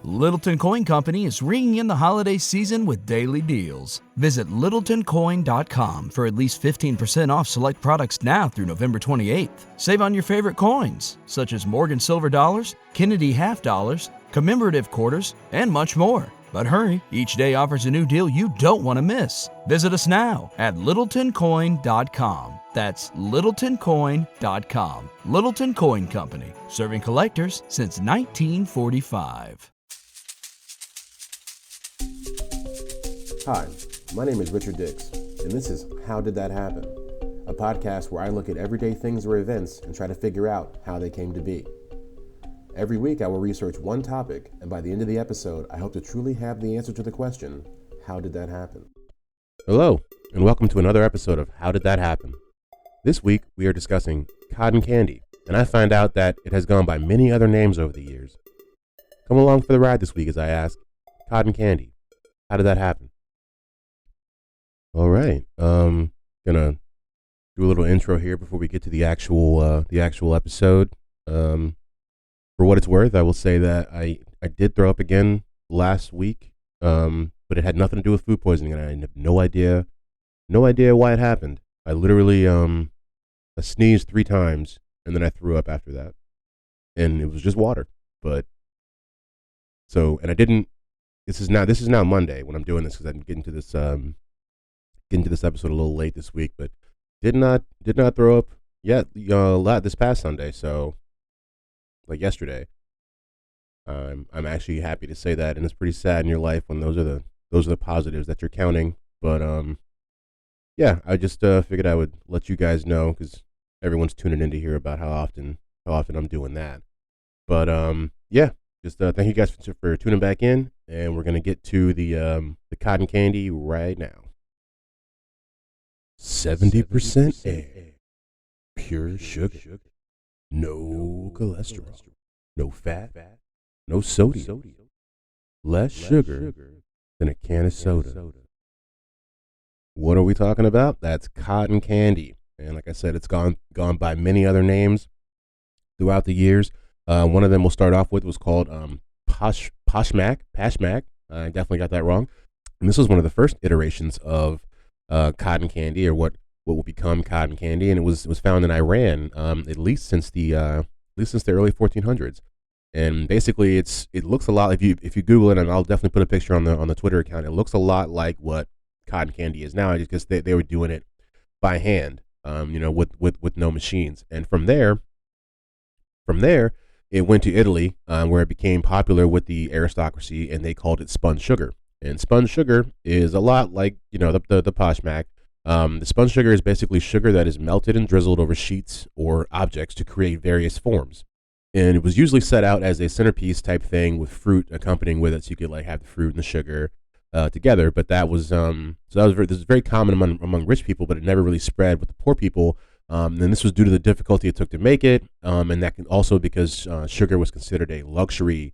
Littleton Coin Company is ringing in the holiday season with daily deals. Visit littletoncoin.com for at least 15% off select products now through November 28th. Save on your favorite coins, such as Morgan Silver Dollars, Kennedy Half Dollars, commemorative quarters, and much more. But hurry, each day offers a new deal you don't want to miss. Visit us now at littletoncoin.com. That's littletoncoin.com. Littleton Coin Company, serving collectors since 1945. Hi, my name is Richard Dix, and this is How Did That Happen? A podcast where I look at everyday things or events and try to figure out how they came to be. Every week I will research one topic, and by the end of the episode, I hope to truly have the answer to the question, how did that happen? Hello, and welcome to another episode of How Did That Happen? This week we are discussing cotton candy, and I find out that it has gone by many other names over the years. Come along for the ride this week as I ask, cotton candy, how did that happen? All right, gonna do a little intro here before we get to the actual episode. For what it's worth, I will say that I did throw up again last week, but it had nothing to do with food poisoning, and I have no idea why it happened. I literally I sneezed 3 times, and then I threw up after that, and it was just water. But so, and I didn't. This is now Monday when I'm doing this because I'm getting to this episode a little late this week, but did not throw up yet this past Sunday. So, like yesterday, I'm actually happy to say that, and it's pretty sad in your life when those are the positives that you're counting. But yeah, I just figured I would let you guys know because everyone's tuning in to hear about how often I'm doing that. But yeah, just thank you guys for tuning back in, and we're gonna get to the cotton candy right now. 70% air, pure sugar, no cholesterol, no fat, no sodium, less sugar than a can of soda. What are we talking about? That's cotton candy. And like I said, it's gone by many other names throughout the years. One of them we'll start off with was called Pashmak. I definitely got that wrong. And this was one of the first iterations of cotton candy, or what will become cotton candy, and it was found in Iran, at least since the early 1400s. And basically, it looks a lot, if you Google it, and I'll definitely put a picture on the Twitter account. It looks a lot like what cotton candy is now, just because they were doing it by hand, with no machines. And from there, it went to Italy, where it became popular with the aristocracy, and they called it spun sugar. And spun sugar is a lot like, the Pashmak. The spun sugar is basically sugar that is melted and drizzled over sheets or objects to create various forms. And it was usually set out as a centerpiece type thing with fruit accompanying with it, so you could have the fruit and the sugar together. But that was this is very common among rich people, but it never really spread with the poor people. And this was due to the difficulty it took to make it, and that can also because sugar was considered a luxury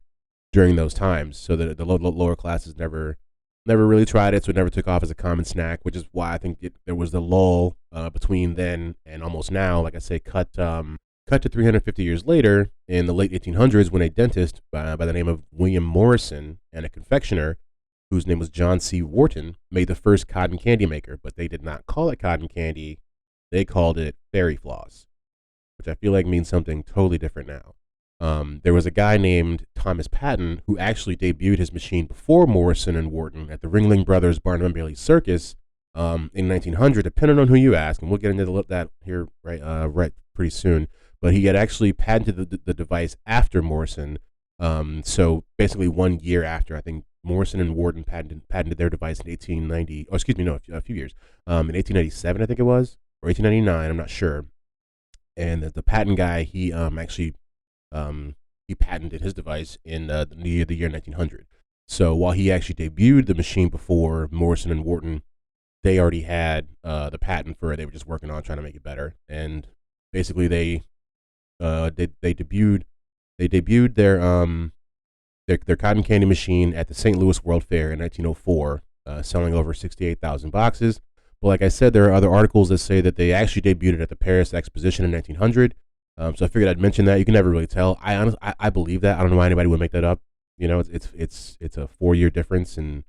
during those times, so that the lower classes never really tried it, so it never took off as a common snack, which is why I think there was the lull between then and almost now. Like I say, cut to 350 years later in the late 1800s, when a dentist by the name of William Morrison and a confectioner whose name was John C. Wharton made the first cotton candy maker, but they did not call it cotton candy. They called it fairy floss, which I feel like means something totally different now. There was a guy named Thomas Patton who actually debuted his machine before Morrison and Wharton at the Ringling Brothers Barnum and Bailey Circus in 1900, depending on who you ask, and we'll get into that here right pretty soon. But he had actually patented the device after Morrison. So basically 1 year after, I think Morrison and Wharton patented their device in 1890. Oh, excuse me, no, a few years. In 1897, I think it was, or 1899. I'm not sure. And the patent guy, he patented his device in the year 1900. So while he actually debuted the machine before Morrison and Wharton, they already had the patent for it. They were just working on trying to make it better. And basically, they debuted their cotton candy machine at the St. Louis World Fair in 1904, selling over 68,000 boxes. But like I said, there are other articles that say that they actually debuted it at the Paris Exposition in 1900. So I figured I'd mention that. You can never really tell. I believe that. I don't know why anybody would make that up. You know, it's a 4 year difference, and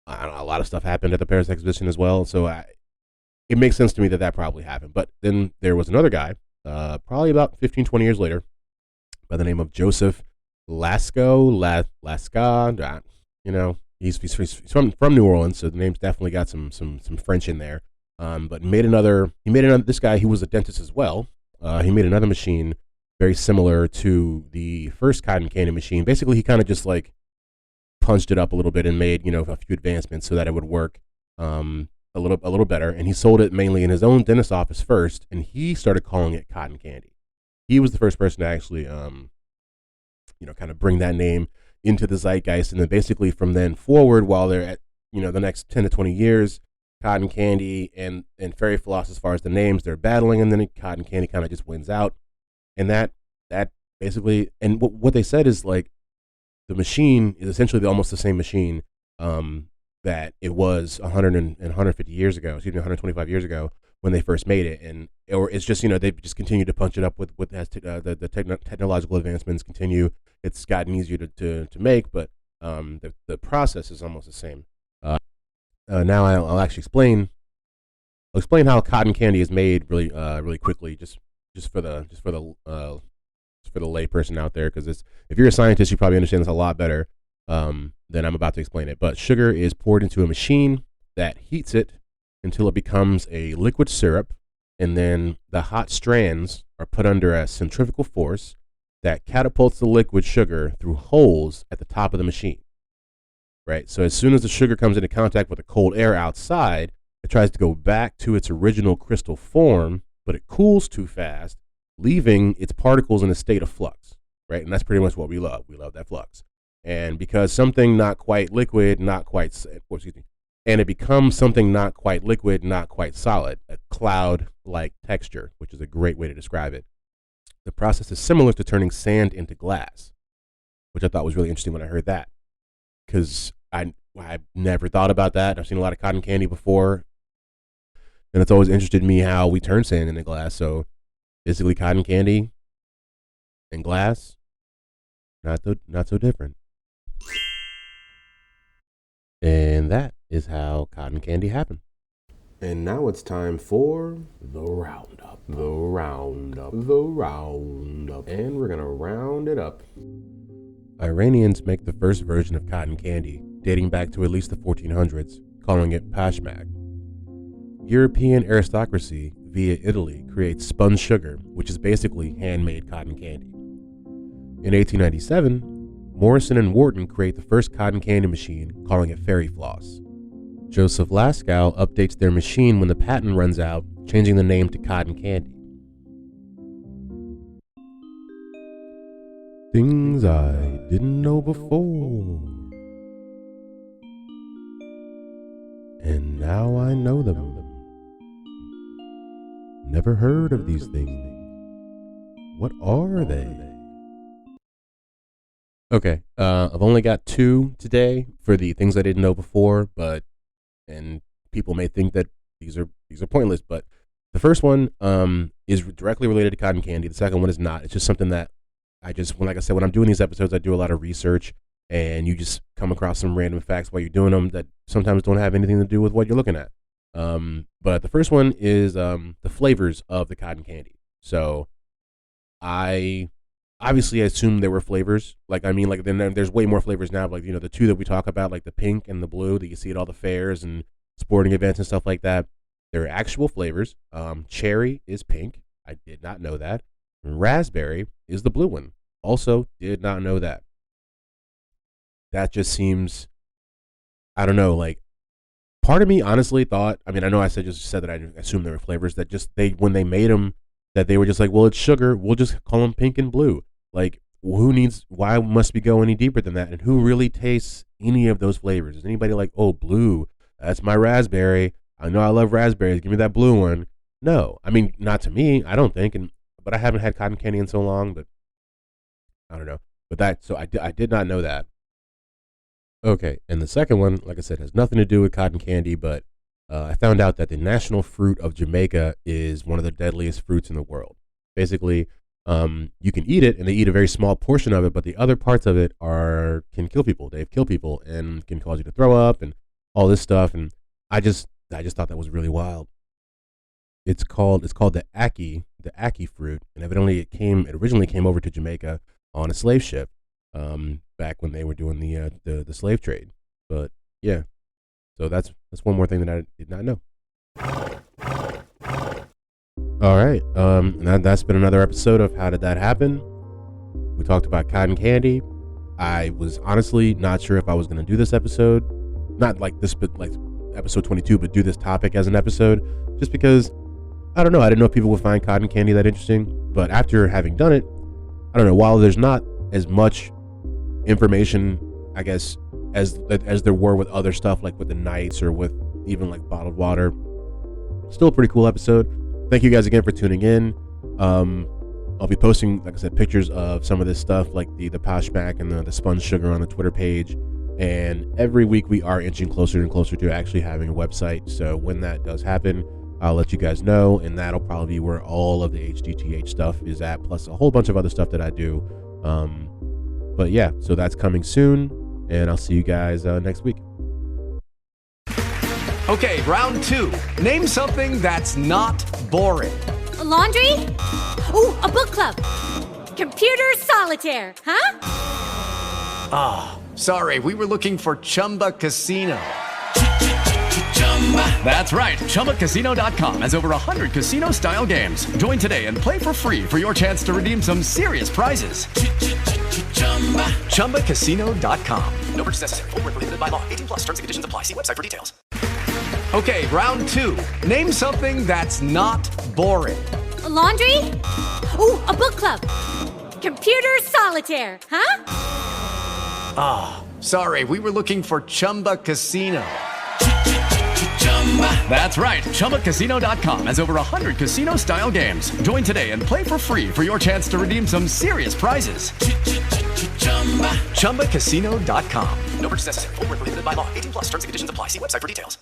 I don't know, a lot of stuff happened at the Paris exhibition as well. So it makes sense to me that that probably happened. But then there was another guy, probably about 15, 20 years later, by the name of Joseph Lascaux. You know, he's from New Orleans, so the name's definitely got some French in there. But this guy, he was a dentist as well. He made another machine very similar to the first cotton candy machine. Basically, he kind of just like punched it up a little bit and made, you know, a few advancements so that it would work a little better. And he sold it mainly in his own dentist office first, and he started calling it cotton candy. He was the first person to actually, you know, kind of bring that name into the zeitgeist. And then basically from then forward, while they're at, you know, the next 10 to 20 years, cotton candy and fairy floss, as far as the names, they're battling, and then cotton candy kind of just wins out. And that basically, and what they said is like the machine is essentially almost the same machine that it was 150 years ago, 125 years ago when they first made it. And or it's just, you know, they've just continued to punch it up with as technological advancements continue. It's gotten easier to make, but the process is almost the same. Now I'll actually explain how cotton candy is made really quickly, just for the lay person out there, because if you're a scientist, you probably understand this a lot better than I'm about to explain it. But sugar is poured into a machine that heats it until it becomes a liquid syrup, and then the hot strands are put under a centrifugal force that catapults the liquid sugar through holes at the top of the machine. Right? So as soon as the sugar comes into contact with the cold air outside, it tries to go back to its original crystal form, but it cools too fast, leaving its particles in a state of flux, right? And that's pretty much what we love. We love that flux. And because something not quite liquid, and it becomes something not quite liquid, not quite solid, a cloud-like texture, which is a great way to describe it. The process is similar to turning sand into glass, which I thought was really interesting when I heard that, because I've never thought about that. I've seen a lot of cotton candy before, and it's always interested me how we turn sand into glass. So basically, cotton candy and glass, not so different. And that is how cotton candy happened. And now it's time for the roundup. And we're going to round it up. Iranians make the first version of cotton candy, dating back to at least the 1400s, calling it pashmak. European aristocracy, via Italy, creates spun sugar, which is basically handmade cotton candy. In 1897, Morrison and Wharton create the first cotton candy machine, calling it fairy floss. Joseph Lascaux updates their machine when the patent runs out, changing the name to cotton candy. Things I didn't know before, and now I know them. Never heard of these things. What are they? Okay, I've only got 2 today for the things I didn't know before, and people may think that these are pointless, but the first one is directly related to cotton candy. The second one is not. It's just something that like I said, when I'm doing these episodes, I do a lot of research, and you just come across some random facts while you're doing them that sometimes don't have anything to do with what you're looking at. But the first one is the flavors of the cotton candy. So I obviously assumed there were flavors. Then there's way more flavors now. Like, you know, the 2 that we talk about, like the pink and the blue that you see at all the fairs and sporting events and stuff like that. There are actual flavors. Cherry is pink. I did not know that. Raspberry is the blue one. Also did not know that. That just seems, I don't know, like, part of me honestly thought, I mean, I know I said that I assumed there were flavors that just when they made them, that they were just like, well, it's sugar, we'll just call them pink and blue. Like, why must we go any deeper than that? And who really tastes any of those flavors? Is anybody like, oh, blue, that's my raspberry. I know I love raspberries. Give me that blue one. No, I mean, not to me, I don't think. But I haven't had cotton candy in so long, but I don't know. So I did not know that. Okay, and the second one, like I said, has nothing to do with cotton candy, but I found out that the national fruit of Jamaica is one of the deadliest fruits in the world. Basically, You can eat it, and they eat a very small portion of it, but the other parts of it can kill people. They've killed people and can cause you to throw up and all this stuff. And I just thought that was really wild. It's called the ackee fruit, and evidently it originally came over to Jamaica on a slave ship, back when they were doing the slave trade. But yeah, so that's one more thing that I did not know. All right, that's been another episode of How Did That Happen? We talked about cotton candy. I was honestly not sure if I was going to do this episode, not like this, but like episode 22, but do this topic as an episode, just because, I don't know, I didn't know if people would find cotton candy that interesting. But after having done it, I don't know, while there's not as much information, I guess, as there were with other stuff, like with the nights or with even like bottled water, still a pretty cool episode. Thank you guys again for tuning in. I'll be posting, like I said, pictures of some of this stuff, like the Posh Mac and the spun sugar on the Twitter page. And every week we are inching closer and closer to actually having a website. So when that does happen, I'll let you guys know, and that'll probably be where all of the HDTH stuff is at, plus a whole bunch of other stuff that I do. But yeah, so that's coming soon, and I'll see you guys next week. Okay, round 2. Name something that's not boring. A laundry? Ooh, a book club. Computer solitaire, huh? Sorry, we were looking for Chumba Casino. That's right. ChumbaCasino.com has over 100 casino-style games. Join today and play for free for your chance to redeem some serious prizes. ChumbaCasino.com. No purchase necessary. Void where prohibited by law. 18 plus. Terms and conditions apply. See website for details. Okay, round 2. Name something that's not boring. A laundry? Ooh, a book club. Computer solitaire, huh? Sorry, we were looking for Chumba Casino. That's right. ChumbaCasino.com has over 100 casino-style games. Join today and play for free for your chance to redeem some serious prizes. ChumbaCasino.com. No purchase necessary. Void where prohibited by law. 18 plus. Terms and conditions apply. See website for details.